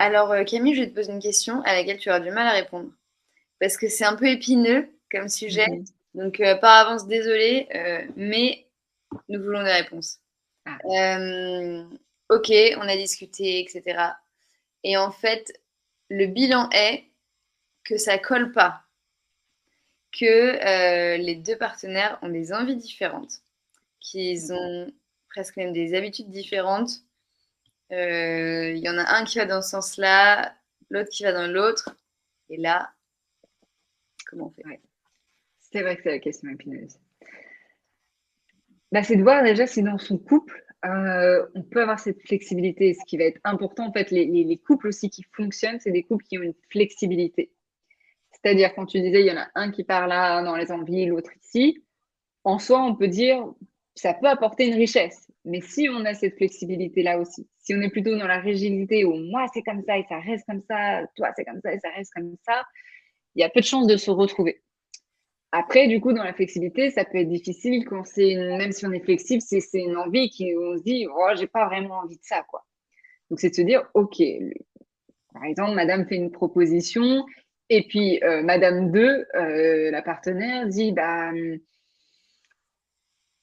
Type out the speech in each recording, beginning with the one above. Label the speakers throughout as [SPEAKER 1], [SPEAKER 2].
[SPEAKER 1] Alors, Camille, je vais te poser une question à laquelle tu auras du mal à répondre. Parce que c'est un peu épineux comme sujet.
[SPEAKER 2] Mhm.
[SPEAKER 1] Donc, par avance, désolée, mais nous voulons des réponses.
[SPEAKER 2] Ah,
[SPEAKER 1] Euh, ok, on a discuté, etc. Et en fait, le bilan est que ça colle pas, que les deux partenaires ont des envies différentes, qu'ils ont presque même des habitudes différentes. Il y en a un qui va dans ce sens-là, l'autre qui va dans l'autre. Et là, comment on fait?
[SPEAKER 2] ouais. C'est vrai que c'est la question épineuse. Bah, c'est de voir déjà si dans son couple, on peut avoir cette flexibilité. Ce qui va être important, en fait, les couples aussi qui fonctionnent, c'est des couples qui ont une flexibilité. C'est-à-dire, quand tu disais, il y en a un qui part là dans les envies, l'autre ici, en soi, on peut dire, ça peut apporter une richesse. Mais si on a cette flexibilité-là aussi, si on est plutôt dans la rigidité où moi c'est comme ça et ça reste comme ça, toi c'est comme ça et ça reste comme ça, il y a peu de chances de se retrouver. Après, du coup, dans la flexibilité, ça peut être difficile quand même si on est flexible, c'est une envie qui, on se dit, oh, j'ai pas vraiment envie de ça, quoi. Donc, c'est de se dire, OK, par exemple, madame fait une proposition, et puis madame 2, la partenaire, dit, bah,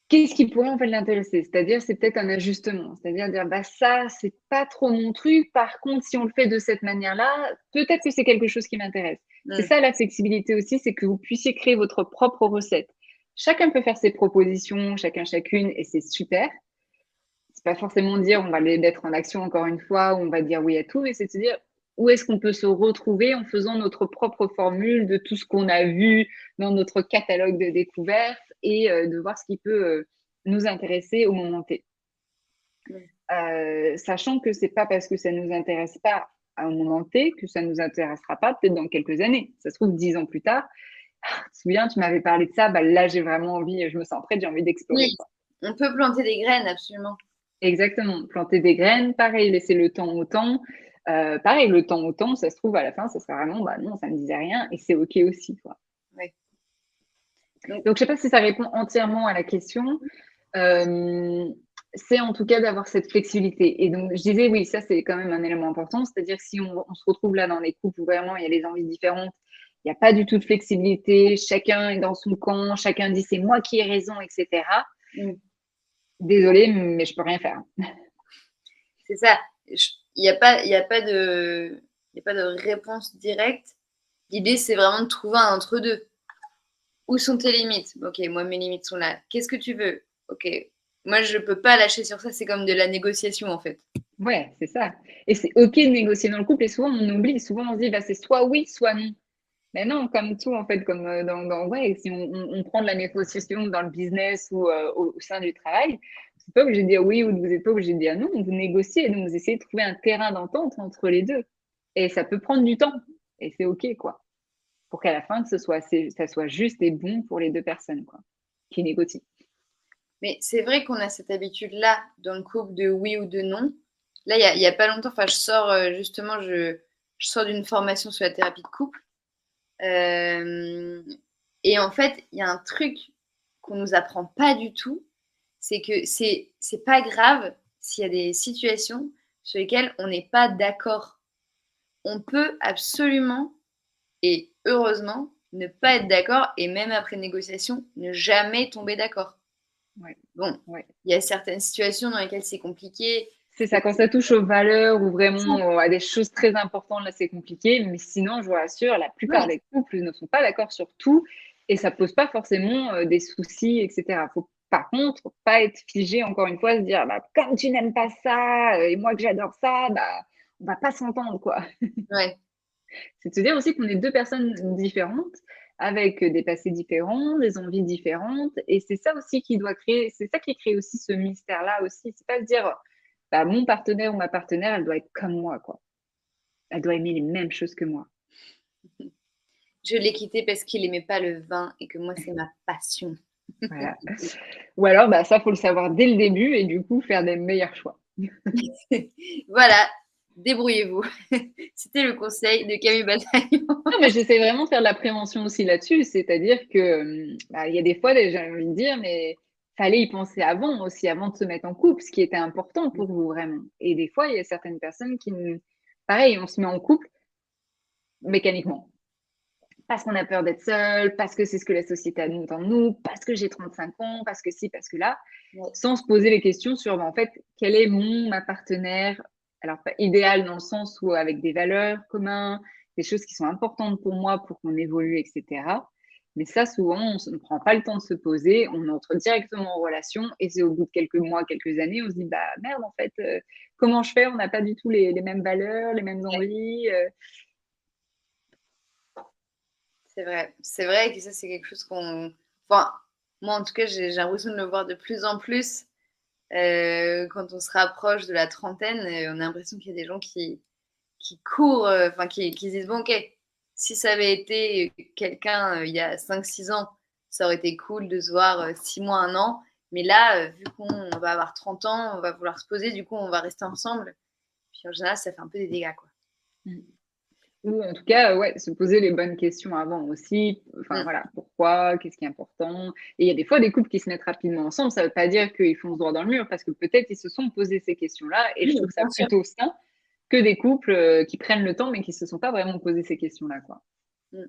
[SPEAKER 2] qu'est-ce qui pourrait en fait l'intéresser? C'est-à-dire, c'est peut-être un ajustement. C'est-à-dire dire, bah ça, c'est pas trop mon truc. Par contre, si on le fait de cette manière-là, peut-être que c'est quelque chose qui m'intéresse. C'est
[SPEAKER 1] Mm.
[SPEAKER 2] ça la flexibilité aussi, c'est que vous puissiez créer votre propre recette. Chacun peut faire ses propositions, chacun, chacune, et c'est super. C'est pas forcément dire on va les mettre en action encore une fois, ou on va dire oui à tout, mais c'est de se dire où est-ce qu'on peut se retrouver en faisant notre propre formule de tout ce qu'on a vu dans notre catalogue de découvertes et de voir ce qui peut nous intéresser au moment T.
[SPEAKER 1] Mm.
[SPEAKER 2] Sachant que c'est pas parce que ça nous intéresse pas à un moment T que ça nous intéressera pas peut-être dans quelques années. Ça se trouve 10 ans plus tard. Ah, tu te souviens, tu m'avais parlé de ça, bah là j'ai vraiment envie, je me sens prête, j'ai envie d'explorer.
[SPEAKER 1] Oui, on peut planter des graines, absolument.
[SPEAKER 2] Exactement. Planter des graines, pareil, laisser le temps au temps. Pareil, le temps au temps, ça se trouve à la fin, ça sera vraiment, bah non, ça me disait rien et c'est OK aussi, quoi.
[SPEAKER 1] Ouais. Donc,
[SPEAKER 2] Donc, je sais pas si ça répond entièrement à la question. Euh, c'est en tout cas d'avoir cette flexibilité. Et donc, je disais, oui, ça, c'est quand même un élément important. C'est-à-dire, si on se retrouve là dans les couples où vraiment il y a les envies différentes, il n'y a pas du tout de flexibilité, chacun est dans son camp, chacun dit c'est moi qui ai raison, etc.
[SPEAKER 1] mm,
[SPEAKER 2] Désolée, mais je peux rien faire.
[SPEAKER 1] c'est ça. Il n'y a pas, il y a pas de, il y a pas de réponse directe. L'idée, c'est vraiment de trouver un entre-deux. Où sont tes limites? Ok, moi, mes limites sont là. Qu'est-ce que tu veux? Ok. Moi, je peux pas lâcher sur ça. C'est comme de la négociation, en fait.
[SPEAKER 2] Ouais, c'est ça. Et c'est OK de négocier dans le couple. Et souvent, on oublie. Souvent, on se dit, bah, c'est soit oui, soit non. Mais non, comme tout, en fait, comme ouais, si on prend de la négociation dans le business ou au sein du travail, vous n'êtes pas obligé de dire oui ou vous n'êtes pas obligé de dire non. Vous négociez et donc vous essayez de trouver un terrain d'entente entre les deux. Et ça peut prendre du temps. Et c'est OK, quoi. Pour qu'à la fin, que ça soit juste et bon pour les deux personnes, quoi, qui négocient.
[SPEAKER 1] Mais c'est vrai qu'on a cette habitude-là dans le couple de oui ou de non. Là, il y a pas longtemps, enfin, je sors justement, je sors d'une formation sur la thérapie de couple. Euh, et en fait, il y a un truc qu'on nous apprend pas du tout, c'est que c'est pas grave s'il y a des situations sur lesquelles on n'est pas d'accord. On peut absolument et heureusement ne pas être d'accord et même après négociation, ne jamais tomber d'accord.
[SPEAKER 2] Ouais,
[SPEAKER 1] Bon,
[SPEAKER 2] ouais.
[SPEAKER 1] il y a certaines situations dans lesquelles c'est compliqué.
[SPEAKER 2] C'est ça, quand ça touche aux valeurs ou vraiment à des choses très importantes, là, c'est compliqué. Mais sinon, je vous rassure, la plupart
[SPEAKER 1] Ouais,
[SPEAKER 2] des couples ne sont pas d'accord sur tout et ça pose pas forcément des soucis, etc. Faut, par contre, pas être figé, encore une fois, se dire, bah, comme tu n'aimes pas ça et moi que j'adore ça, bah, on va pas s'entendre, quoi.
[SPEAKER 1] ouais.
[SPEAKER 2] C'est de se dire aussi qu'on est deux personnes différentes avec des passés différents, des envies différentes. Et c'est ça aussi qui doit créer, c'est ça qui crée aussi ce mystère-là aussi. C'est pas se dire, bah, mon partenaire ou ma partenaire, elle doit être comme moi, quoi. Elle doit aimer les mêmes choses que moi.
[SPEAKER 1] Je l'ai quitté parce qu'il aimait pas le vin et que moi, c'est ma passion.
[SPEAKER 2] Voilà. Ou alors, bah, ça, faut le savoir dès le début et du coup, faire des meilleurs choix.
[SPEAKER 1] Voilà, débrouillez-vous. C'était le conseil de Camille Bataillon.
[SPEAKER 2] Non, mais j'essaie vraiment de faire de la prévention aussi là-dessus. C'est-à-dire que, bah, il y a des fois, j'ai envie de dire, mais fallait y penser avant aussi, avant de se mettre en couple, ce qui était important pour vous vraiment. Et des fois, il y a certaines personnes qui pareil, on se met en couple mécaniquement. Parce qu'on a peur d'être seul, parce que c'est ce que la société attend de nous, parce que j'ai 35 ans, parce que ci, parce que là,
[SPEAKER 1] Ouais.
[SPEAKER 2] sans se poser les questions sur, en fait, quel est ma partenaire, alors pas idéal dans le sens où avec des valeurs communes, des choses qui sont importantes pour moi pour qu'on évolue, etc. Mais ça, souvent, on ne prend pas le temps de se poser, on entre directement en relation et c'est au bout de quelques mois, quelques années, on se dit, bah merde, en fait, comment je fais? On n'a pas du tout les mêmes valeurs, les mêmes envies.
[SPEAKER 1] C'est vrai. C'est vrai que ça, c'est quelque chose qu'on. Enfin, moi, en tout cas, j'ai l'impression de le voir de plus en plus. Quand on se rapproche de la trentaine, on a l'impression qu'il y a des gens qui courent, enfin, qui se disent, bon, ok, si ça avait été quelqu'un il y a 5 6 ans, ça aurait été cool de se voir 6 mois, un an. Mais là, vu qu'on va avoir 30 ans, on va vouloir se poser, du coup, on va rester ensemble. Puis en général, ça fait un peu des dégâts, quoi.
[SPEAKER 2] Mm. Ou en tout cas, ouais, se poser les bonnes questions avant aussi. Enfin
[SPEAKER 1] Mm.
[SPEAKER 2] voilà, pourquoi, qu'est-ce qui est important. Et il y a des fois des couples qui se mettent rapidement ensemble. Ça ne veut pas dire qu'ils foncent droit dans le mur, parce que peut-être ils se sont posé ces questions-là. Et je
[SPEAKER 1] Oui,
[SPEAKER 2] trouve ça
[SPEAKER 1] bien sûr.
[SPEAKER 2] plutôt sain que des couples qui prennent le temps, mais qui ne se sont pas vraiment posé ces questions-là, quoi.
[SPEAKER 1] Mm.